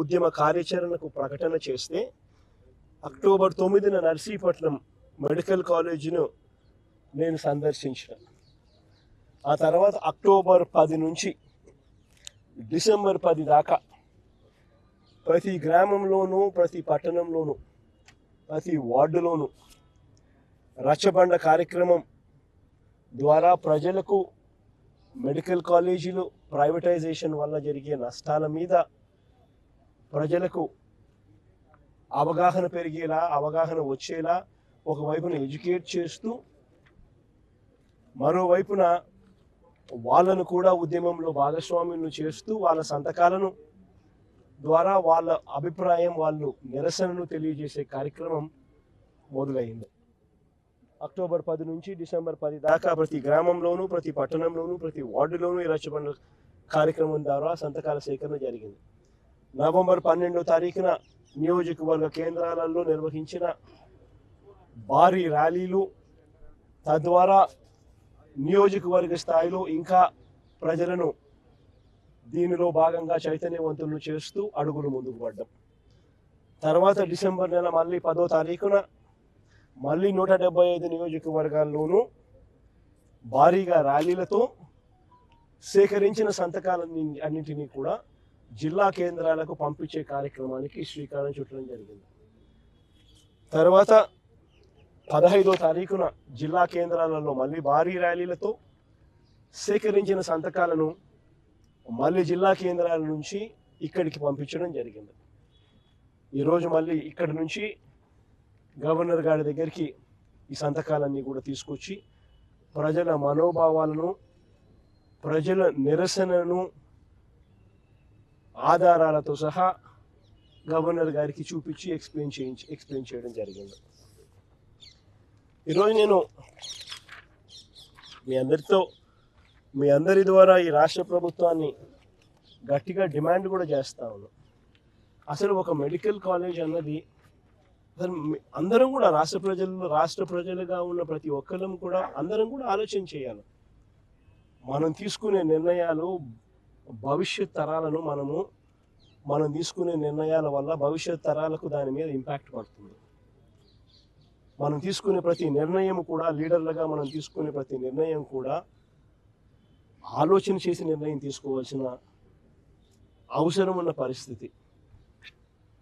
ఉద్యమ కార్యాచరణకు ప్రకటన చేస్తే అక్టోబర్ 9న నర్సీపట్నం మెడికల్ కాలేజీను నేను సందర్శించిన. ఆ తర్వాత అక్టోబర్ 10 నుంచి డిసెంబర్ 10 దాకా ప్రతి గ్రామంలోనూ, ప్రతి పట్టణంలోనూ, ప్రతి వార్డులోనూ రచ్చబండ కార్యక్రమం ద్వారా ప్రజలకు మెడికల్ కాలేజీలు ప్రైవేటైజేషన్ వల్ల జరిగే నష్టాల మీద ప్రజలకు అవగాహన పెరిగేలా, అవగాహన వచ్చేలా ఒకవైపున ఎడ్యుకేట్ చేస్తూ, మరోవైపున వాళ్ళను కూడా ఉద్యమంలో భాగస్వామ్యులను చేస్తూ వాళ్ళ సంతకాలను ద్వారా వాళ్ళ అభిప్రాయం, వాళ్ళు నిరసనను తెలియజేసే కార్యక్రమం మొదలైంది. అక్టోబర్ 10 నుంచి డిసెంబర్ 10 దాకా ప్రతి గ్రామంలోనూ, ప్రతి పట్టణంలోనూ, ప్రతి వార్డులోనూ ఈ రచ్చబండ కార్యక్రమం ద్వారా సంతకాల సేకరణ జరిగింది. నవంబర్ 12వ తారీఖున నియోజకవర్గ కేంద్రాలలో నిర్వహించిన భారీ ర్యాలీలు, తద్వారా నియోజకవర్గ స్థాయిలో ఇంకా ప్రజలను దీనిలో భాగంగా చైతన్యవంతులను చేస్తూ అడుగులు ముందుకు పడ్డాం. తర్వాత డిసెంబర్ నెల మళ్ళీ 10వ తారీఖున మళ్ళీ 175 నియోజకవర్గాల్లోనూ భారీగా ర్యాలీలతో సేకరించిన సంతకాలన్నింటినీ కూడా జిల్లా కేంద్రాలకు పంపించే కార్యక్రమానికి శ్రీకారం చుట్టడం జరిగింది. తర్వాత 15వ తారీఖున జిల్లా కేంద్రాలలో మళ్ళీ భారీ ర్యాలీలతో సేకరించిన సంతకాలను మళ్ళీ జిల్లా కేంద్రాల నుంచి ఇక్కడికి పంపించడం జరిగింది. ఈరోజు మళ్ళీ ఇక్కడి నుంచి గవర్నర్ గారి దగ్గరికి ఈ సంతకాలన్నీ కూడా తీసుకొచ్చి ప్రజల మనోభావాలను, ప్రజల నిరసనను ఆధారాలతో సహా గవర్నర్ గారికి చూపించి ఎక్స్ప్లెయిన్ చేయడం జరిగింది. ఈరోజు నేను మీ అందరి ద్వారా ఈ రాష్ట్ర ప్రభుత్వాన్ని గట్టిగా డిమాండ్ కూడా చేస్తా ఉన్నాను. అసలు ఒక మెడికల్ కాలేజ్ అన్నది అసలు అందరం కూడా రాష్ట్ర ప్రజలుగా ఉన్న ప్రతి ఒక్కరం కూడా అందరం కూడా ఆలోచన చేయాలి. మనం తీసుకునే నిర్ణయాలు భవిష్యత్ తరాలను మనం తీసుకునే నిర్ణయాల వల్ల భవిష్యత్ తరాలకు దాని మీద ఇంపాక్ట్ పడుతుంది. మనం తీసుకునే ప్రతి నిర్ణయం కూడా, లీడర్లుగా మనం తీసుకునే ప్రతి నిర్ణయం కూడా ఆలోచన చేసి నిర్ణయం తీసుకోవాల్సిన అవసరం ఉన్న పరిస్థితి.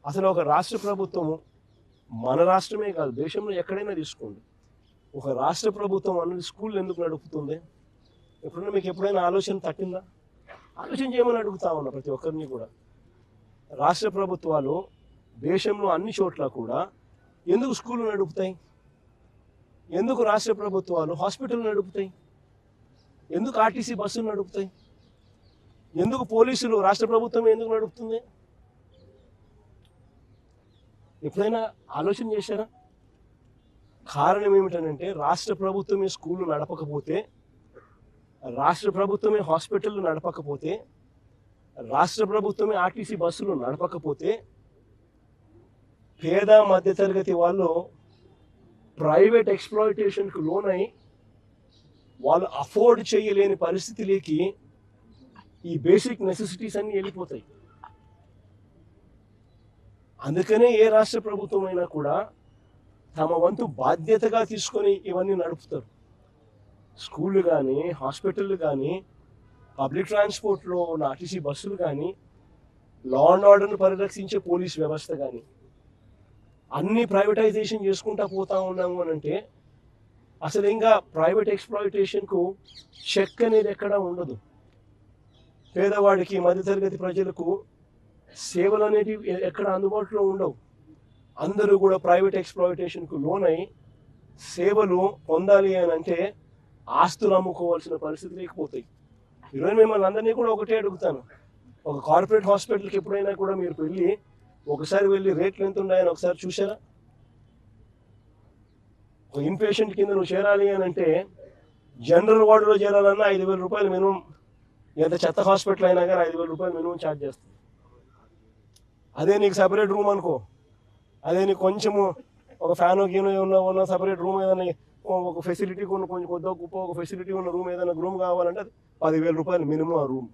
అసలు ఒక రాష్ట్ర ప్రభుత్వము, మన రాష్ట్రమే కాదు దేశంలో ఎక్కడైనా తీసుకోండి, ఒక రాష్ట్ర ప్రభుత్వం అన్నది స్కూల్ ఎందుకు నడుపుతుంది? ఎప్పుడైనా మీకు ఎప్పుడైనా ఆలోచన తట్టిందా? ఆలోచన చేయమని అడుగుతా ఉన్నా ప్రతి ఒక్కరిని కూడా. రాష్ట్ర ప్రభుత్వాలు దేశంలో అన్ని చోట్ల కూడా ఎందుకు స్కూళ్ళు నడుపుతాయి? ఎందుకు రాష్ట్ర ప్రభుత్వాలు హాస్పిటల్ నడుపుతాయి? ఎందుకు ఆర్టీసీ బస్సులు నడుపుతాయి? ఎందుకు పోలీసులు రాష్ట్ర ప్రభుత్వం ఎందుకు నడుపుతుంది? ఎప్పుడైనా ఆలోచన చేశారా? కారణం ఏమిటనంటే రాష్ట్ర ప్రభుత్వమే స్కూళ్ళు నడపకపోతే, రాష్ట్ర ప్రభుత్వమే హాస్పిటల్ నడపకపోతే, రాష్ట్ర ప్రభుత్వమే ఆర్టీసీ బస్సులు నడపకపోతే పేద మధ్యతరగతి వాళ్ళు ప్రైవేట్ ఎక్స్‌ప్లాయిటేషన్కు లోనై వాళ్ళు అఫోర్డ్ చేయలేని పరిస్థితిలోకి ఈ బేసిక్ నెసెసిటీస్ అన్నీ వెళ్ళిపోతాయి. అందుకనే ఏ రాష్ట్ర ప్రభుత్వం అయినా కూడా తమ వంతు బాధ్యతగా తీసుకొని ఇవన్నీ నడుపుతారు. స్కూళ్ళు కానీ, హాస్పిటళ్ళు కానీ, పబ్లిక్ ట్రాన్స్పోర్ట్లో ఉన్న ఆర్టీసీ బస్సులు కానీ, లా అండ్ ఆర్డర్ను పరిరక్షించే పోలీస్ వ్యవస్థ కానీ అన్నీ ప్రైవేటైజేషన్ చేసుకుంటా పోతా ఉన్నాము అని అంటే అసలు ఇంకా ప్రైవేట్ ఎక్స్‌ప్లాయిటేషన్కు చెక్ అనేది ఎక్కడా ఉండదు. పేదవాడికి, మధ్యతరగతి ప్రజలకు సేవలు అనేటివి ఎక్కడ అందుబాటులో ఉండవు. అందరూ కూడా ప్రైవేట్ ఎక్స్‌ప్లాయిటేషన్కు లోనై సేవలు పొందాలి అని అంటే ఆస్తులు అమ్ముకోవాల్సిన పరిస్థితి లేకపోతాయి. ఈరోజు మిమ్మల్ని అందరినీ కూడా ఒకటే అడుగుతాను, ఒక కార్పొరేట్ హాస్పిటల్కి ఎప్పుడైనా కూడా మీరు ఒకసారి వెళ్ళి రేట్లు ఎంత ఉన్నాయని ఒకసారి చూసారా? ఒక ఇన్పేషెంట్ కింద నువ్వు చేరాలి అని అంటే జనరల్ వార్డులో చేరాలన్నా 5,000 రూపాయలు మినిమం, ఎంత చెత్త హాస్పిటల్ అయినా కానీ 5,000 రూపాయలు మినిమం ఛార్జ్ చేస్తుంది. అదే నీకు సపరేట్ రూమ్ అనుకో, అదే నీకు కొంచెము ఒక ఫ్యాన్ గీనో ఉన్న సపరేట్ రూమ్ ఏదైనా ఒక ఫెసిలిటీ కొంచెం కొద్దిగా గొప్ప ఒక ఫెసిలిటీ ఉన్న రూమ్ ఏదైనా రూమ్ కావాలంటే 10,000 రూపాయలు మినిమం ఆ రూమ్.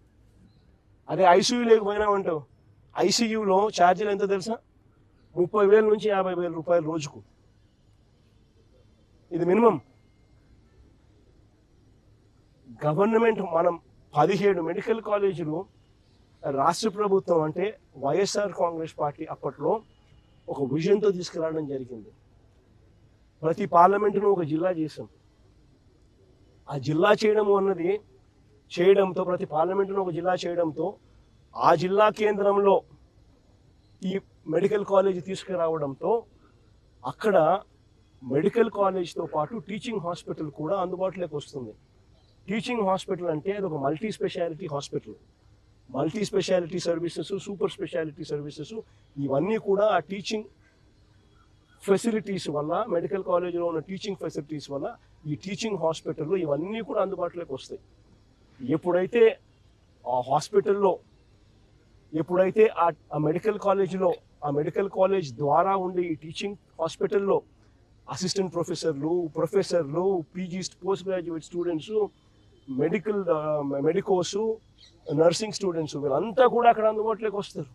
అదే ఐసీయూ లేకపోయినామంటావు ఐసీయూలో ఛార్జీలు ఎంత తెలుసా? 30,000 నుంచి 50,000 రూపాయలు రోజుకు. ఇది మినిమం. గవర్నమెంట్ మనం 17 మెడికల్ కాలేజీలు రాష్ట్ర ప్రభుత్వం అంటే వైఎస్ఆర్ కాంగ్రెస్ పార్టీ అప్పట్లో ఒక విజన్తో తీసుకురావడం జరిగింది. ప్రతి పార్లమెంటును ఒక జిల్లా చేసాం. ఆ జిల్లా చేయడంతో ప్రతి పార్లమెంటును ఒక జిల్లా చేయడంతో ఆ జిల్లా కేంద్రంలో ఈ మెడికల్ కాలేజ్ తీసుకురావడంతో అక్కడ మెడికల్ కాలేజ్తో పాటు టీచింగ్ హాస్పిటల్ కూడా అందుబాటులోకి వస్తుంది. టీచింగ్ హాస్పిటల్ అంటే అది ఒక multi speciality hospital. Multi speciality services, super speciality services ఇవన్నీ కూడా ఆ టీచింగ్ ఫెసిలిటీస్ వల్ల, మెడికల్ కాలేజీలో ఉన్న టీచింగ్ ఫెసిలిటీస్ వల్ల ఈ టీచింగ్ హాస్పిటల్లో ఇవన్నీ కూడా అందుబాటులోకి వస్తాయి. ఎప్పుడైతే ఆ హాస్పిటల్లో ఆ మెడికల్ కాలేజీలో ఆ మెడికల్ కాలేజ్ ద్వారా ఉండే ఈ టీచింగ్ హాస్పిటల్లో అసిస్టెంట్ ప్రొఫెసర్లు, PG post graduate students, medicos, nursing students వీళ్ళంతా కూడా అక్కడ అందుబాటులోకి వస్తారు.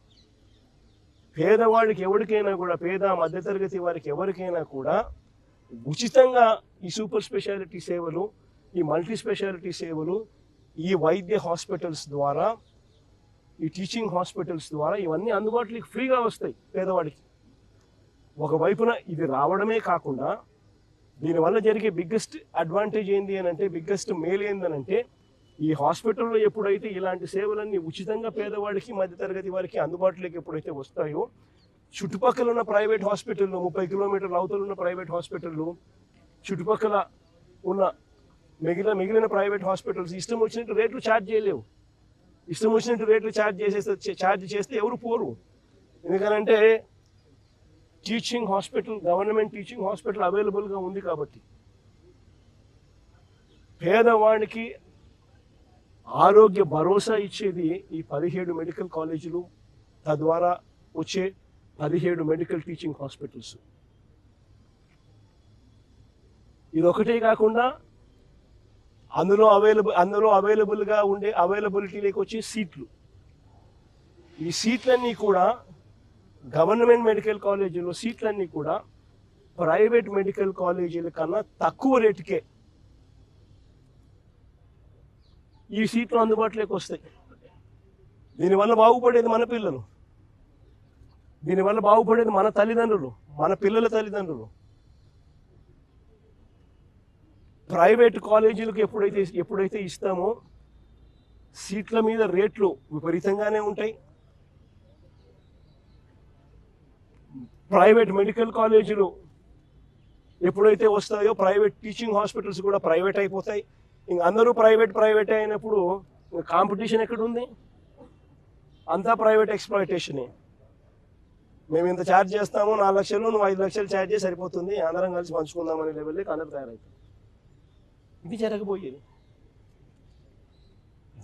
పేదవాడికి ఎవరికైనా కూడా, పేద మధ్యతరగతి వారికి ఎవరికైనా కూడా ఉచితంగా ఈ సూపర్ స్పెషాలిటీ సేవలు, ఈ మల్టీ స్పెషాలిటీ సేవలు ఈ వైద్య హాస్పిటల్స్ ద్వారా, ఈ టీచింగ్ హాస్పిటల్స్ ద్వారా ఇవన్నీ అందుబాటులోకి ఫ్రీగా వస్తాయి పేదవాడికి. ఒకవైపున ఇది రావడమే కాకుండా దీనివల్ల జరిగే బిగ్గెస్ట్ అడ్వాంటేజ్ ఏంది అని అంటే, బిగ్గెస్ట్ మేలు ఏందనంటే, ఈ హాస్పిటల్లో ఎప్పుడైతే ఇలాంటి సేవలన్నీ ఉచితంగా పేదవాడికి, మధ్యతరగతి వారికి అందుబాటులోకి ఎప్పుడైతే వస్తాయో, చుట్టుపక్కల ఉన్న ప్రైవేట్ హాస్పిటల్లో, 30 కిలోమీటర్ల అవతల ఉన్న ప్రైవేట్ హాస్పిటల్లో, చుట్టుపక్కల ఉన్న మిగిలిన ప్రైవేట్ హాస్పిటల్స్ ఇష్టం వచ్చినట్టు రేట్లు ఛార్జ్ చేయలేవు. ఇష్టం వచ్చినట్టు రేట్లు ఛార్జ్ చేస్తే ఎవరు పోరు. ఎందుకనంటే గవర్నమెంట్ టీచింగ్ హాస్పిటల్ అవైలబుల్గా ఉంది కాబట్టి. పేదవాడికి ఆరోగ్య భరోసా ఇచ్చేది ఈ 17 మెడికల్ కాలేజీలు, తద్వారా వచ్చే 17 మెడికల్ టీచింగ్ హాస్పిటల్స్. ఇదొకటే కాకుండా అందులో అవైలబుల్గా ఉండే అవైలబిలిటీలోకి వచ్చే సీట్లు. ఈ సీట్లన్నీ కూడా గవర్నమెంట్ మెడికల్ కాలేజీలో సీట్లన్నీ కూడా ప్రైవేట్ మెడికల్ కాలేజీల కన్నా తక్కువ రేటుకే ఈ సీట్లు అందుబాటులోకి వస్తాయి. దీనివల్ల బాగుపడేది మన పిల్లలు, దీనివల్ల బాగుపడేది మన తల్లిదండ్రులు, మన పిల్లల తల్లిదండ్రులు. ప్రైవేట్ కాలేజీలకు ఎప్పుడైతే ఇస్తామో సీట్ల మీద రేట్లు విపరీతంగానే ఉంటాయి. ప్రైవేట్ మెడికల్ కాలేజీలు ఎప్పుడైతే వస్తాయో ప్రైవేట్ టీచింగ్ హాస్పిటల్స్ కూడా ప్రైవేట్ అయిపోతాయి. ఇంక అందరూ ప్రైవేట్ అయినప్పుడు కాంపిటీషన్ ఎక్కడుంది? అంతా ప్రైవేట్ ఎక్స్‌ప్లాయిటేషనే. మేము ఇంత ఛార్జ్ చేస్తాము, 4 లక్షలు, నువ్వు 5 లక్షలు ఛార్జ్ చేసి సరిపోతుంది, అందరం కలిసి పంచుకుందాం అనే లెవెల్లోకి అందరూ తయారవుతారు. ఇది జరగబోయేది.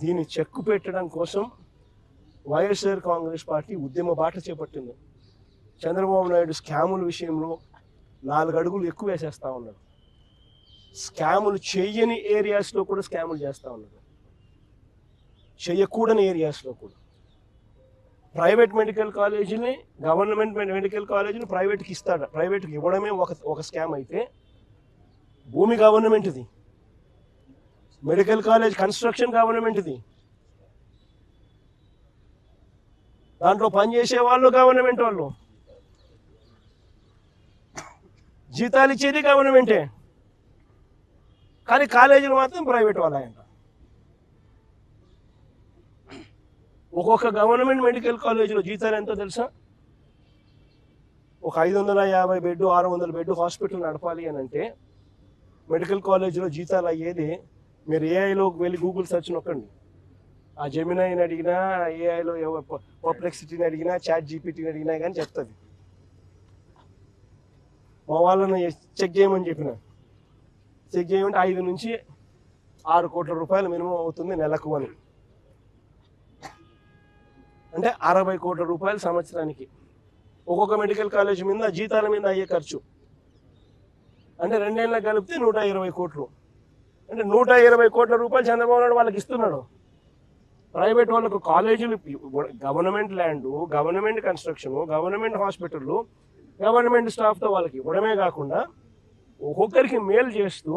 దీన్ని చెక్కు పెట్టడం కోసం వైఎస్ఆర్ కాంగ్రెస్ పార్టీ ఉద్యమ బాట చేపట్టింది. చంద్రబాబు నాయుడు స్కాముల విషయంలో 4 అడుగులు ఎక్కువ వేసేస్తా ఉన్నాడు. స్కాములు చేయని ఏరియాస్లో కూడా స్కాములు చేస్తూ ఉన్నాడు, చేయకూడని ఏరియాస్లో కూడా. ప్రైవేట్ మెడికల్ కాలేజీని, గవర్నమెంట్ మెడికల్ కాలేజీని ప్రైవేట్కి ఇస్తాడు. ప్రైవేట్కి ఇవ్వడమే ఒక స్కామ్ అయితే, భూమి గవర్నమెంట్ది, మెడికల్ కాలేజ్ కన్స్ట్రక్షన్ గవర్నమెంట్ది, దాంట్లో పనిచేసే వాళ్ళు గవర్నమెంట్ వాళ్ళు, జీతాలు ఇచ్చేది గవర్నమెంటే, కానీ కాలేజీలు మాత్రం ప్రైవేట్ వాళ్ళంట. ఒక్కొక్క గవర్నమెంట్ మెడికల్ కాలేజీలో జీతాలు ఎంతో తెలుసా? ఒక 550 బెడ్, 600 బెడ్ హాస్పిటల్ నడపాలి అని అంటే మెడికల్ కాలేజీలో జీతాలు అయ్యేది, మీరు ఏఐలోకి వెళ్ళి గూగుల్ సెర్చ్ నొక్కండి. ఆ జెమినైని అడిగినా, ఏఐలో పర్ప్లెక్సిటీని అడిగినా, చాట్ జీపీటీని అడిగినా కానీ చెప్తుంది. మా వాళ్ళని చెక్ చేయమని చెప్పిన, చెక్ చేయమంటే 5 నుంచి 6 కోట్ల రూపాయలు మినిమం అవుతుంది నెలకు అని. అంటే 60 కోట్ల రూపాయలు సంవత్సరానికి ఒక్కొక్క మెడికల్ కాలేజ్ మీద జీతాల మీద అయ్యే ఖర్చు. అంటే 2 ఏళ్ళకి కలిపితే 120 కోట్లు. అంటే 120 కోట్ల రూపాయలు చంద్రబాబు నాయుడు వాళ్ళకి ఇస్తున్నాడు. ప్రైవేట్ వాళ్ళకు కాలేజీలు, government land, government construction, government హాస్పిటళ్ళు, గవర్నమెంట్ స్టాఫ్తో వాళ్ళకి ఇవ్వడమే కాకుండా ఒక్కొక్కరికి మేలు చేస్తూ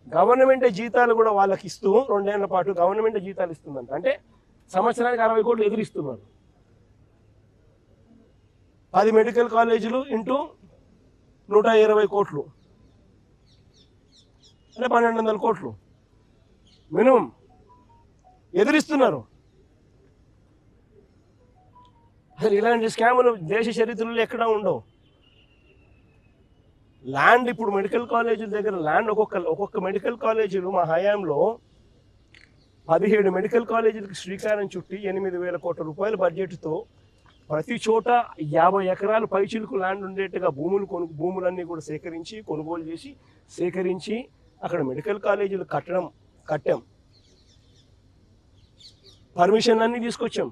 గవర్నమెంటే జీతాలు కూడా వాళ్ళకి ఇస్తూ 2 ఏళ్ల పాటు గవర్నమెంట్ జీతాలు ఇస్తుందంట. అంటే సంవత్సరానికి 60 కోట్లు ఎదురిస్తున్నారు. 10 మెడికల్ కాలేజీలు ఇంటూ 120 కోట్లు అంటే 1200 కోట్లు మినిమం ఎదురిస్తున్నారు. అసలు ఇలాంటి స్కాములు దేశ చరిత్రలో ఎక్కడా ఉండవు. ల్యాండ్ ఇప్పుడు మెడికల్ కాలేజీల దగ్గర ల్యాండ్ ఒక్కొక్క మెడికల్ కాలేజీలు మా హయాంలో 17 మెడికల్ కాలేజీలకు శ్రీకారం చుట్టి 8,000 కోట్ల రూపాయల బడ్జెట్తో ప్రతి చోట 50 ఎకరాల పైచిలకు ల్యాండ్ ఉండేట్టుగా భూములన్నీ కూడా కొనుగోలు చేసి సేకరించి అక్కడ మెడికల్ కాలేజీలు కట్టాం. పర్మిషన్ అన్నీ తీసుకొచ్చాం.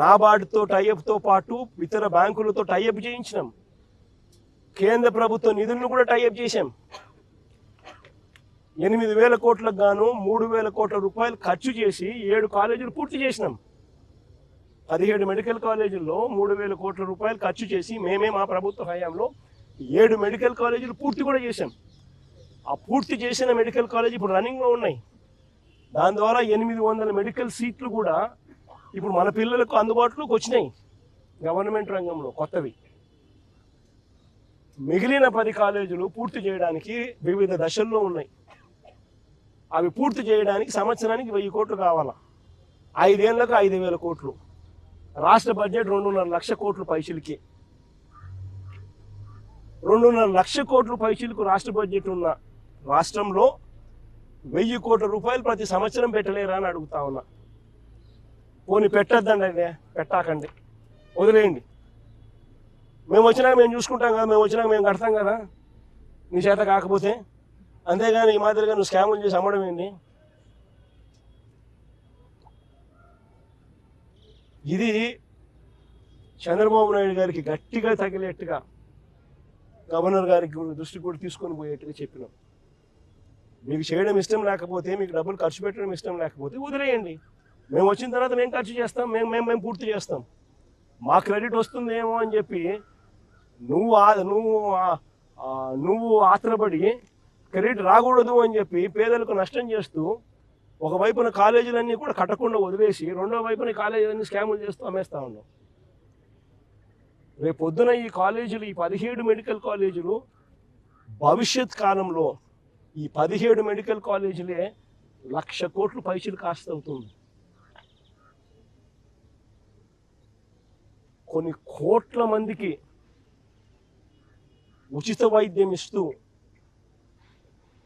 నాబార్డుతో టైఅప్తో పాటు ఇతర బ్యాంకులతో టైఅప్ చేయించినాం. కేంద్ర ప్రభుత్వ నిధులను కూడా టైఅప్ చేశాం. 8,000 కోట్లకు గాను 3,000 కోట్ల రూపాయలు ఖర్చు చేసి 7 కాలేజీలు పూర్తి చేసినాం. 17 మెడికల్ కాలేజీల్లో 3,000 కోట్ల రూపాయలు ఖర్చు చేసి మా ప్రభుత్వ హయాంలో 7 మెడికల్ కాలేజీలు పూర్తి కూడా చేశాం. ఆ పూర్తి చేసిన మెడికల్ కాలేజీ ఇప్పుడు రన్నింగ్లో ఉన్నాయి. దాని ద్వారా 800 మెడికల్ సీట్లు కూడా ఇప్పుడు మన పిల్లలకు అందుబాటులోకి వచ్చినాయి గవర్నమెంట్ రంగంలో కొత్తవి. మిగిలిన 10 కాలేజీలు పూర్తి చేయడానికి వివిధ దశల్లో ఉన్నాయి. అవి పూర్తి చేయడానికి సంవత్సరానికి 1000 కోట్లు కావాలా. 5 ఏళ్లకు 5,000 కోట్లు. రాష్ట్ర బడ్జెట్ 2.5 లక్షల కోట్లు పైచిలకి. 2.5 లక్షల కోట్లు పైచిలకు రాష్ట్ర బడ్జెట్ ఉన్న రాష్ట్రంలో 1000 కోట్ల రూపాయలు ప్రతి సంవత్సరం పెట్టలేరా అని అడుగుతా ఉన్నా. పోనీ పెట్టద్దండి, పెట్టాకండి, వదిలేయండి. మేము వచ్చినాక మేము చూసుకుంటాం కదా, మేము వచ్చినాక మేము కడతాం కదా నీ చేత కాకపోతే. అంతేగాని ఈ మాదిరిగా నువ్వు స్కాములు చేసి అమ్మడం ఏంటి? ఇది చంద్రబాబు నాయుడు గారికి గట్టిగా తగిలేట్టుగా గవర్నర్ గారికి దృష్టి కూడా తీసుకొని పోయేట్టుగా చెప్పినాం. మీకు చేయడం ఇష్టం లేకపోతే, మీకు డబ్బులు ఖర్చు పెట్టడం ఇష్టం లేకపోతే వదిలేయండి. మేము వచ్చిన తర్వాత మేము ఖర్చు చేస్తాం, మేము పూర్తి చేస్తాం. మా క్రెడిట్ వస్తుందేమో అని చెప్పి నువ్వు ఆత్రపడి క్రెడిట్ రాకూడదు అని చెప్పి పేదలకు నష్టం చేస్తూ ఒకవైపున కాలేజీలన్నీ కూడా కట్టకుండా వదిలేసి రెండో వైపున కాలేజీలన్నీ స్కాములు చేస్తూ అమ్మేస్తా ఉన్నాం. రేపు పొద్దున ఈ కాలేజీలు, ఈ 17 మెడికల్ కాలేజీలు భవిష్యత్ కాలంలో ఈ 17 మెడికల్ కాలేజీలే 1,00,000 కోట్లు పైసలు కాస్ట్ అవుతుంది. కొన్ని కోట్ల మందికి ఉచిత వైద్యం ఇస్తూ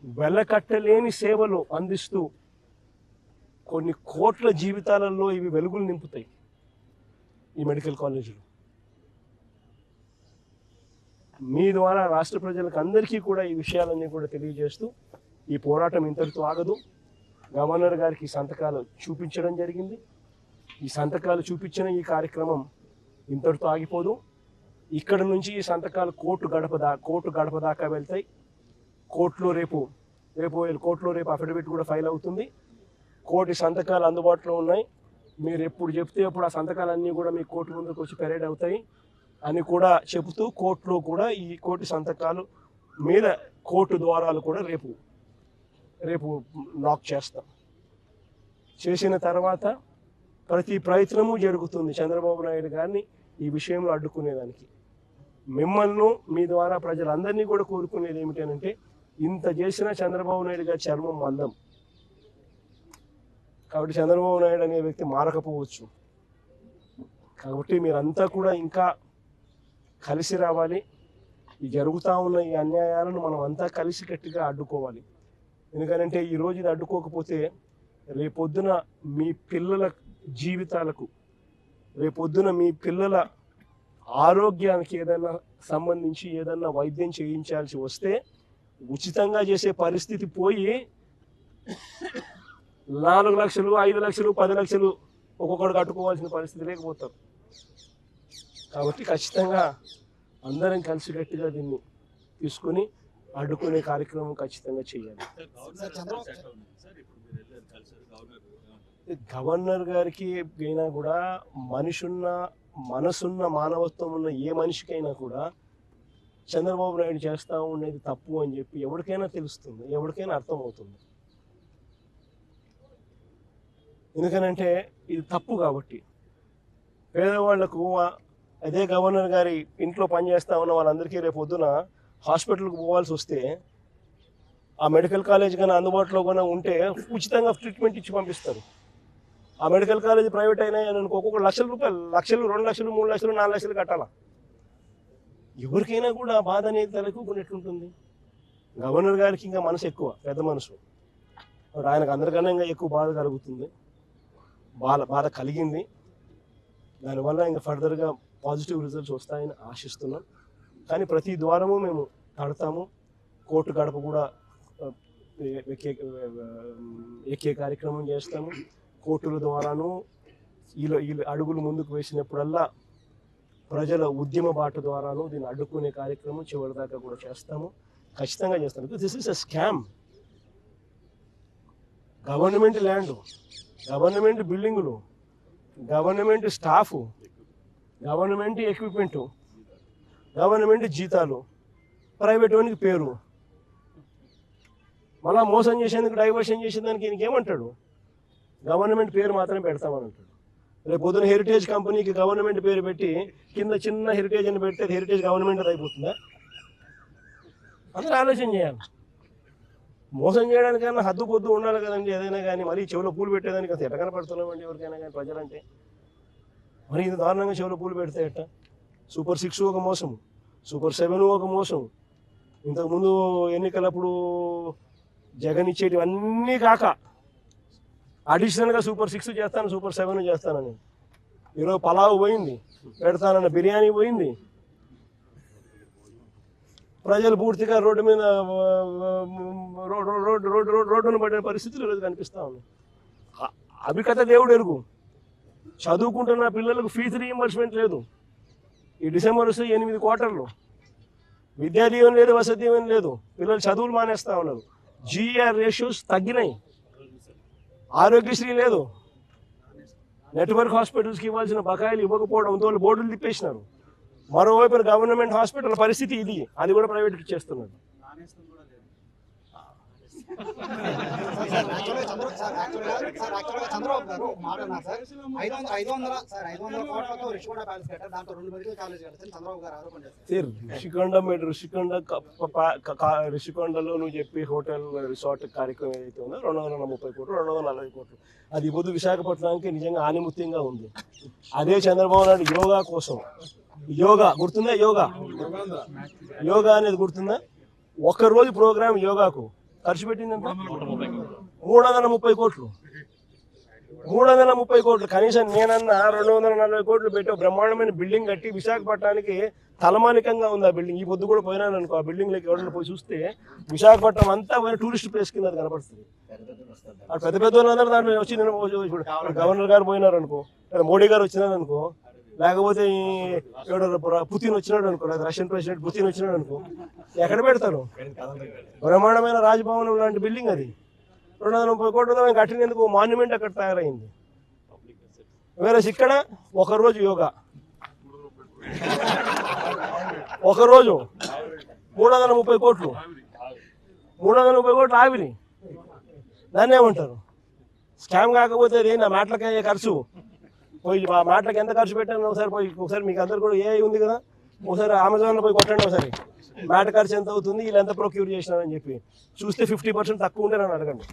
వెలకట్టలేని సేవలు అందిస్తూ కొన్ని కోట్ల జీవితాలలో ఇవి వెలుగులు నింపుతాయి ఈ మెడికల్ కాలేజీలు. మీ ద్వారా రాష్ట్ర ప్రజలకు అందరికీ కూడా ఈ విషయాలన్నీ కూడా తెలియజేస్తూ ఈ పోరాటం ఇంతటితో ఆగదు. గవర్నర్ గారికి సంతకాలు చూపించడం జరిగింది. ఈ సంతకాలు చూపించిన ఈ కార్యక్రమం ఇంతటితో ఆగిపోదు. ఇక్కడ నుంచి ఈ సంతకాలు కోర్టు గడప దాకా వెళ్తాయి. కోర్టులో రేపు అఫిడవిట్ కూడా ఫైల్ అవుతుంది. కోర్టు సంతకాలు అందుబాటులో ఉన్నాయి. మీరు ఎప్పుడు చెప్తే అప్పుడు ఆ సంతకాలన్నీ కూడా మీ కోర్టు ముందుకు వచ్చి పెరేడ్ అవుతాయి అని కూడా చెబుతూ కోర్టులో కూడా ఈ కోర్టు సంతకాలు మీద కోర్టు ద్వారాలు కూడా రేపు లాక్ చేస్తాం. చేసిన తర్వాత ప్రతి ప్రయత్నము జరుగుతుంది చంద్రబాబు నాయుడు గారిని ఈ విషయంలో అడ్డుకునేదానికి. మిమ్మల్ని మీ ద్వారా ప్రజలందరినీ కూడా కోరుకునేది ఏమిటంటే, ఇంత చేసిన చంద్రబాబు నాయుడు గారి చర్మం మందం కాబట్టి చంద్రబాబు నాయుడు అనే వ్యక్తి మారకపోవచ్చు. కాబట్టి మీరంతా కూడా ఇంకా కలిసి రావాలి. ఈ జరుగుతూ ఉన్న ఈ అన్యాయాలను మనం అంతా కలిసి గట్టిగా అడ్డుకోవాలి. ఎందుకంటే ఈరోజు ఇది అడ్డుకోకపోతే రేపొద్దున మీ పిల్లల జీవితాలకు, రేపొద్దున మీ పిల్లల ఆరోగ్యానికి ఏదైనా సంబంధించి ఏదన్నా వైద్యం చేయించాల్సి వస్తే ఉచితంగా చేసే పరిస్థితి పోయి 4 లక్షలు, 5 లక్షలు, 10 లక్షలు ఒక్కొక్కడు కట్టుకోవాల్సిన పరిస్థితి లేకపోతారు. కాబట్టి ఖచ్చితంగా అందరం కలిసి గట్టిగా దీన్ని తీసుకుని అడ్డుకునే కార్యక్రమం ఖచ్చితంగా చేయాలి. గవర్నర్ గారికి అయినా కూడా మనసున్న మానవత్వం ఉన్న ఏ మనిషికైనా కూడా చంద్రబాబు నాయుడు చేస్తూ ఉండేది తప్పు అని చెప్పి ఎవరికైనా తెలుస్తుంది, ఎవరికైనా అర్థమవుతుంది. ఎందుకనంటే ఇది తప్పు కాబట్టి. పేదవాళ్లకు అదే గవర్నర్ గారి ఇంట్లో పనిచేస్తూ ఉన్న వాళ్ళందరికీ రేపు పొద్దున హాస్పిటల్కి పోవాల్సి వస్తే ఆ మెడికల్ కాలేజ్ కానీ అందుబాటులో కానీ ఉంటే ఉచితంగా ట్రీట్మెంట్ ఇచ్చి పంపిస్తారు. ఆ మెడికల్ కాలేజ్ ప్రైవేట్ అయినా ఒక్కొక్క లక్షల రూపాయలు, 2 లక్షలు 3 లక్షలు 4 లక్షలు కట్టాలా. ఎవరికైనా కూడా బాధ అనేది తలెక్కుకున్నట్లుంటుంది. గవర్నర్ గారికి ఇంకా మనసు ఎక్కువ, పెద్ద మనసు. ఆయనకు అందరికన్నా ఇంకా ఎక్కువ బాధ కలుగుతుంది, బాధ కలిగింది. దానివల్ల ఇంకా ఫర్దర్గా పాజిటివ్ రిజల్ట్స్ వస్తాయని ఆశిస్తున్నాం. కానీ ప్రతి ద్వారము మేము తడతాము. కోర్టు గడప కూడా ఎక్కే కార్యక్రమం చేస్తాము. కోర్టుల ద్వారాను వీళ్ళు అడుగులు ముందుకు వేసినప్పుడల్లా ప్రజల ఉద్యమ బాట ద్వారాను దీన్ని అడ్డుకునే కార్యక్రమం చివరిదాకా కూడా చేస్తాము, ఖచ్చితంగా చేస్తాము. This is a scam. Government land, government బిల్డింగులు, government staff, government equipment, government జీతాలు, ప్రైవేట్ వానికి పేరు, మళ్ళా మోసం చేసేందుకు, డైవర్షన్ చేసేదానికి ఈయనకి ఏమంటాడు? గవర్నమెంట్ పేరు మాత్రమే పెడతామని అంటాడు. రేపు పొద్దున హెరిటేజ్ కంపెనీకి గవర్నమెంట్ పేరు పెట్టి కింద చిన్న హెరిటేజ్ అని పెడితే హెరిటేజ్ గవర్నమెంట్ అయిపోతుందా? అందరూ ఆలోచన చేయాలి. మోసం చేయడానికైనా హద్దు పొద్దు ఉండాలి కదండి. ఏదైనా కానీ మరీ చెవిలో పూలు పెట్టేదానికి అసలు ఎట్ట కనపడుతున్నామండి ఎవరికైనా కానీ ప్రజలంటే. మరి ఇంత దారుణంగా చెవిలో పూలు పెడితే ఎట్ట? సూపర్ 6 ఒక మోసం, సూపర్ 7 ఒక మోసం. ఇంతకుముందు ఎన్నికలప్పుడు జగన్ ఇచ్చేటివన్నీ కాక అడిషనల్గా సూపర్ 6 చేస్తాను, సూపర్ 7 చేస్తానని. ఈరోజు పలావ్ పోయింది, పెడతానన్న బిర్యానీ పోయింది. ప్రజలు పూర్తిగా రోడ్డు మీద రోడ్డును పడిన పరిస్థితులు ఈరోజు కనిపిస్తూ ఉన్నాయి. అభికథ దేవుడు ఎరుగు. చదువుకుంటున్న పిల్లలకు ఫీజు రీయింబర్స్మెంట్ లేదు. ఈ డిసెంబర్ వస్తే 8 క్వార్టర్లు. విద్యా దీవెన లేదు, వసతి దీవెన లేదు. పిల్లలు చదువులు మానేస్తూ ఉన్నారు. GR రేషియోస్ తగ్గినాయి. ఆరోగ్యశ్రీ లేదు. నెట్వర్క్ హాస్పిటల్స్కి ఇవ్వాల్సిన బకాయిలు ఇవ్వకపోవడంతో బోర్డులు తిప్పేసినారు. మరోవైపు గవర్నమెంట్ హాస్పిటల్ పరిస్థితి ఇది, అది కూడా ప్రైవేట్కి ఇచ్చేస్తున్నారు. చంద్రబాబు గారు ఒక మాట అన్నారు సార్, 500 కోట్లతో రిషికొండ ప్యాలెస్ కట్టారు, దాంతో 2 మెడికల్ కాలేజ్ కట్టారు చంద్రబాబు గారు ఆరోపణ చేస్తారు. రిషికొండలో నువ్వు చెప్పి హోటల్ రిసార్ట్ కార్యక్రమం ఏదైతే ఉందో 230 కోట్లు 240 కోట్లు అది పొద్దు విశాఖపట్నానికి నిజంగా ఆనిముత్యంగా ఉంది. అదే చంద్రబాబు నాయుడు యోగా కోసం, యోగా గుర్తుందా? యోగా అనేది గుర్తుందా? ఒక్కరోజు ప్రోగ్రామ్ యోగాకు ఖర్చు పెట్టిందంటే 330 కోట్లు. 330 కోట్లు. కనీసం నేనన్నా 240 కోట్లు పెట్టి బ్రహ్మాండమైన బిల్డింగ్ కట్టి విశాఖపట్నానికి తలమానికంగా ఉంది ఆ బిల్డింగ్. ఈ పొద్దు కూడా పోయినాను అనుకో, ఆ బిల్డింగ్లోకి ఎవరైనా పోయి చూస్తే విశాఖపట్నం అంతా టూరిస్ట్ ప్లేస్ కింద కనపడుతుంది. పెద్ద పెద్ద వాళ్ళందరూ దాంట్లో వచ్చి ఇప్పుడు గవర్నర్ గారు పోయినారు అనుకో, మోడీ గారు వచ్చినారు అనుకో, లేకపోతే పుతిన్ వచ్చినాడు అనుకో, లేదా రష్యన్ ప్రెసిడెంట్ పుతిన్ వచ్చినాడు అనుకో, ఎక్కడ పెడతారు? బ్రహ్మాండమైన రాజ్భవనం లాంటి బిల్డింగ్ అది. 230 కోట్లతో మేము కట్టినందుకు మాన్యుమెంట్ అక్కడ తయారైంది. వేరే ఇక్కడ ఒకరోజు యోగా, ఒకరోజు 330 కోట్లు, 330 కోట్లు ఆవిరి. దాన్ని ఏమంటారు? స్కామ్ కాకపోతే అది నా మాటలకి అయ్యే ఖర్చు. పోయి ఆ మాటలకు ఎంత ఖర్చు పెట్టాను ఒకసారి మీకు అందరు కూడా ఏ ఉంది కదా, ఒకసారి అమెజాన్లో పోయి కొట్టండి ఒకసారి, మ్యాట్ ఖర్చు ఎంత అవుతుంది, వీళ్ళు ఎంత ప్రొక్యూర్ చేసినారని చెప్పి చూస్తే 50% తక్కువ ఉంటే నన్ను అడగండి.